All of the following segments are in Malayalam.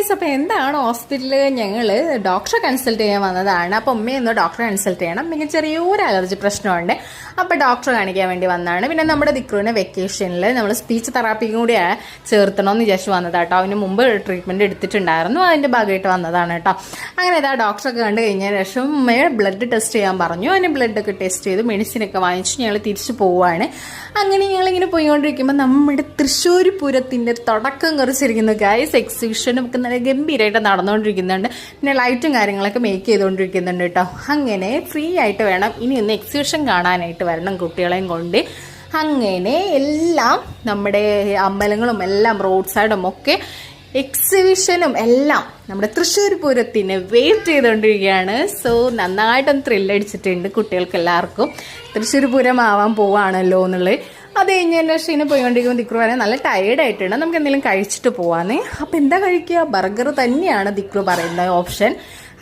ഗൈസ്, അപ്പോൾ എന്താണ് ഹോസ്പിറ്റലിൽ ഞങ്ങൾ ഡോക്ടറെ കൺസൾട്ട് ചെയ്യാൻ വന്നതാണ്. അപ്പോൾ ഉമ്മയൊന്ന് ഡോക്ടറെ കൺസൾട്ട് ചെയ്യണം. പിന്നെ ചെറിയൊരു അലർജി പ്രശ്നമുണ്ട്. അപ്പോൾ ഡോക്ടറെ കാണിക്കാൻ വേണ്ടി വന്നതാണ്. പിന്നെ നമ്മുടെ ദിക്രുവിനെ വെക്കേഷനിൽ നമ്മൾ സ്പീച്ച് തെറാപ്പിയും കൂടി ചേർത്തണമെന്ന് വിചാരിച്ച് വന്നതാണ് കേട്ടോ. അതിന് മുമ്പ് ട്രീറ്റ്മെൻറ്റ് എടുത്തിട്ടുണ്ടായിരുന്നു, അതിൻ്റെ ഭാഗമായിട്ട് വന്നതാണ് കേട്ടോ. അങ്ങനെ ഇതാ ഡോക്ടറൊക്കെ കണ്ടു കഴിഞ്ഞതിന് ശേഷം ഉമ്മയെ ബ്ലഡ് ടെസ്റ്റ് ചെയ്യാൻ പറഞ്ഞു. അതിന് ബ്ലഡൊക്കെ ടെസ്റ്റ് ചെയ്ത് മെഡിസിനൊക്കെ വാങ്ങിച്ച് ഞങ്ങൾ തിരിച്ചു പോവുകയാണ്. അങ്ങനെ ഞങ്ങളിങ്ങനെ പോയിക്കൊണ്ടിരിക്കുമ്പോൾ നമ്മുടെ തൃശ്ശൂർ പൂരത്തിൻ്റെ തുടക്കം കുറിച്ചിരിക്കുന്നു ഗൈസ്. എക്സിബിഷനും ഒക്കെ നല്ല ഗംഭീരമായിട്ട് നടന്നുകൊണ്ടിരിക്കുന്നുണ്ട്. പിന്നെ ലൈറ്റും കാര്യങ്ങളൊക്കെ മേക്ക് ചെയ്തുകൊണ്ടിരിക്കുന്നുണ്ട് കേട്ടോ. അങ്ങനെ ഫ്രീ ആയിട്ട് വേണം ഇനി ഒന്ന് എക്സിബിഷൻ കാണാനായിട്ട് വരണം കുട്ടികളെയും കൊണ്ട്. അങ്ങനെ എല്ലാം നമ്മുടെ അമ്പലങ്ങളും എല്ലാം റോഡ് സൈഡും ഒക്കെ എക്സിബിഷനും എല്ലാം നമ്മുടെ തൃശ്ശൂർ പൂരത്തിന് വെയിറ്റ് ചെയ്തുകൊണ്ടിരിക്കുകയാണ്. സോ നന്നായിട്ടൊന്ന് ത്രില്ലടിച്ചിട്ടുണ്ട് കുട്ടികൾക്ക് എല്ലാവർക്കും. തൃശ്ശൂർ പൂരം ആവാൻ പോവാണല്ലോ എന്നുള്ളത്. അത് കഴിഞ്ഞതിന് ശേഷം ഇങ്ങനെ പോയിക്കൊണ്ടിരിക്കുമ്പോൾ ദിക്രു പറയാൻ നല്ല ടയേർഡായിട്ടുണ്ട്, നമുക്ക് എന്തെങ്കിലും കഴിച്ചിട്ട് പോവാന്നേ. അപ്പോൾ എന്താ കഴിക്കുക? ബർഗർ തന്നെയാണ് ദിക്രു പറയുന്ന ഓപ്ഷൻ.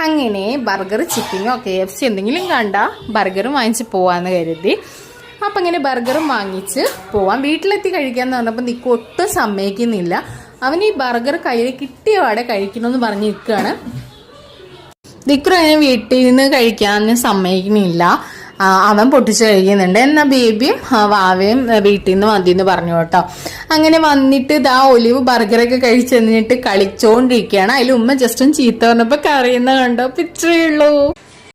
അങ്ങനെ ബർഗർ, ചിക്കനോ KFC എന്തെങ്കിലും കണ്ട ബർഗറും വാങ്ങിച്ച് പോവാന്ന് കരുതി. അപ്പം ഇങ്ങനെ ബർഗറും വാങ്ങിച്ച് പോവാം. വീട്ടിലെത്തി കഴിക്കാമെന്ന് പറഞ്ഞപ്പോൾ ദിക്രു ഒട്ടും സമ്മതിക്കുന്നില്ല. അവൻ ഈ ബർഗർ കയ്യിൽ കിട്ടിയ പാടെ കഴിക്കണമെന്ന് പറഞ്ഞ് നിൽക്കുകയാണ്. ദിക്രു അതിനെ വീട്ടിൽ നിന്ന് കഴിക്കാൻ സമ്മതിക്കുന്നില്ല. അവൻ പൊട്ടിച്ച് കഴിക്കുന്നുണ്ട്. എന്നാൽ ബേബിയും വാവയും വീട്ടിൽ നിന്ന് മതിയെന്ന് പറഞ്ഞു കേട്ടോ. അങ്ങനെ വന്നിട്ട് ഇതാ ഒലിവ് ബർഗറൊക്കെ കഴിച്ചെന്നിട്ട് കളിച്ചോണ്ടിരിക്കുകയാണ്. അതിൽ ഉമ്മ ജസ്റ്റും ചീത്ത പറഞ്ഞപ്പോൾ കറിയുന്ന കണ്ടോ, പിച്ചേ ഉള്ളൂ.